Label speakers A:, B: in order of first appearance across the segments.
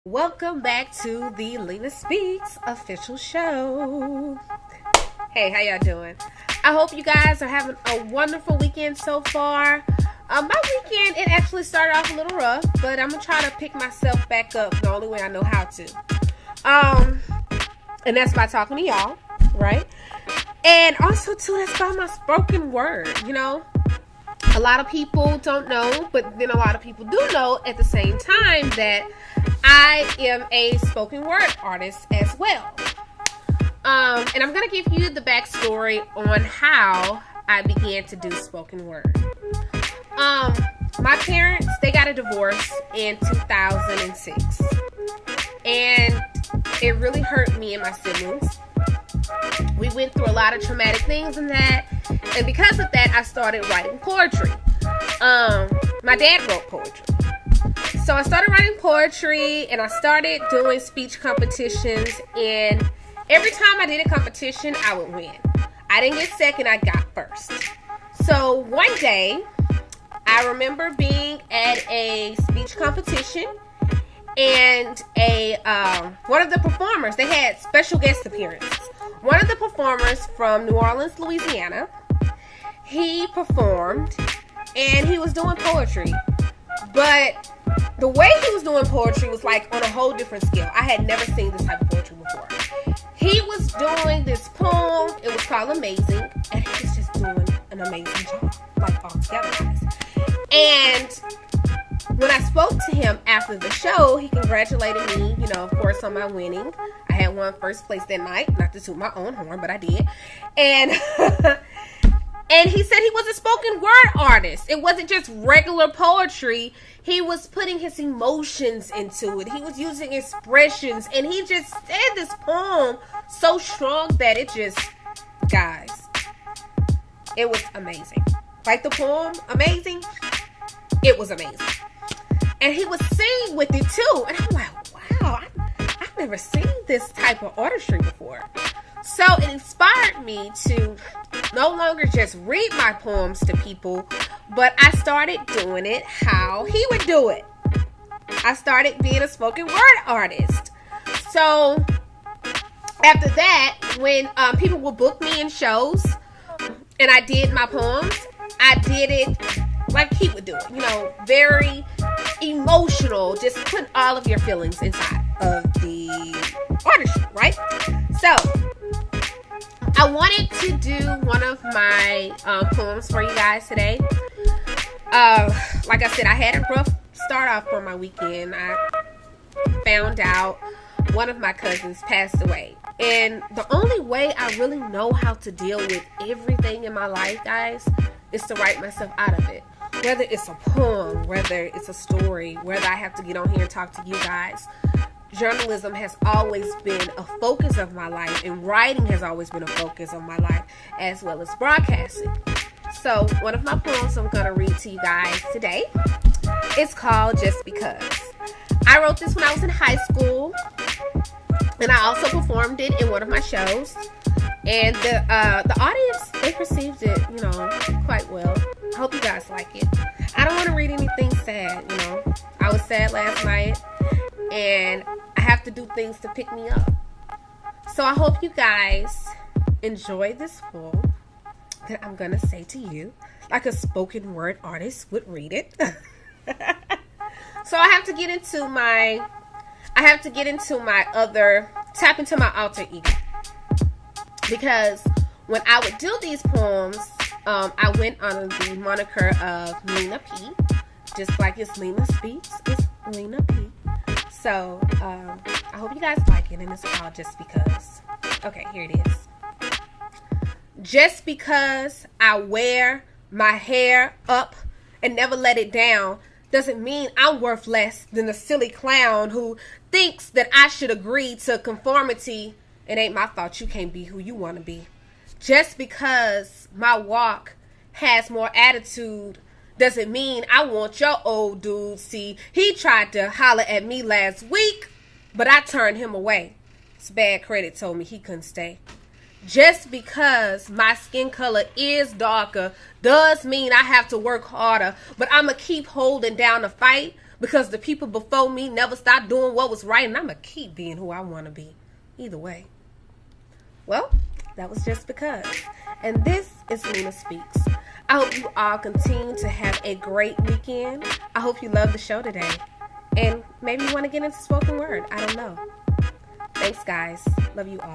A: Welcome back to the Lena Speaks official show. Hey, how y'all doing? I hope you guys are having a wonderful weekend so far. My weekend, it actually started off a little rough, but I'm going to try to pick myself back up the only way I know how to. And that's by talking to y'all, right? And also, too, that's by my spoken word, A lot of people don't know, but then a lot of people do know at the same time that I am a spoken word artist as well. And I'm going to give you the backstory on how I began to do spoken word. My parents, they got a divorce in 2006. And it really hurt me and my siblings. We went through a lot of traumatic things in that. And because of that, I started writing poetry. My dad wrote poetry. So I started writing poetry and I started doing speech competitions. And every time I did a competition, I would win. I didn't get second, I got first. So one day, I remember being at a speech competition. And one of the performers, they had special guest appearances. One of the performers from New Orleans, Louisiana, he performed and he was doing poetry. But the way he was doing poetry was like on a whole different scale. I had never seen this type of poetry before. He was doing this poem, it was called Amazing, and he was just doing an amazing job, like altogether, guys. And when I spoke to him after the show, he congratulated me, of course, on my winning. I had won first place that night, not to toot my own horn, but I did. And and he said he was a spoken word artist. It wasn't just regular poetry. He was putting his emotions into it. He was using expressions, and he just said this poem so strong that it just, guys, it was amazing. Like the poem, amazing. It was amazing. And he was singing with it too. And I'm like, wow, I've never seen this type of artistry before. So it inspired me to no longer just read my poems to people, but I started doing it how he would do it. I started being a spoken word artist. So after that, when people would book me in shows and I did my poems, I did it like he would do it, very emotional, just putting all of your feelings inside of the artistry, right? So I wanted to do one of my poems for you guys today. Like I said, I had a rough start off for my weekend. I found out one of my cousins passed away. And the only way I really know how to deal with everything in my life, guys, is to write myself out of it. Whether it's a poem, whether it's a story, whether I have to get on here and talk to you guys. Journalism has always been a focus of my life, and writing has always been a focus of my life, as well as broadcasting. So one of my poems I'm going to read to you guys today is called Just Because. I wrote this when I was in high school, and I also performed it in one of my shows. And the audience, they perceived it, quite well. I hope you guys like it. I don't want to read anything sad, I was sad last night, and I have to do things to pick me up. So I hope you guys enjoy this poem that I'm going to say to you, like a spoken word artist would read it. So I have to get into my tap into my alter ego. Because when I would do these poems, I went under the moniker of Lena P. Just like it's Lena Speaks, it's Lena P. So, I hope you guys like it, and it's called Just Because. Okay, here it is. Just because I wear my hair up and never let it down doesn't mean I'm worth less than a silly clown who thinks that I should agree to conformity. It ain't my fault you can't be who you want to be. Just because my walk has more attitude doesn't mean I want your old dude. See, he tried to holler at me last week, but I turned him away. His bad credit told me he couldn't stay. Just because my skin color is darker does mean I have to work harder, but I'ma keep holding down the fight because the people before me never stopped doing what was right, and I'm going to keep being who I want to be. Either way. Well, that was just because. And this is Lena Speaks. I hope you all continue to have a great weekend. I hope you love the show today. And maybe you want to get into spoken word. I don't know. Thanks, guys. Love you all.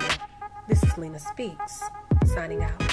A: This is Lena Speaks, signing out.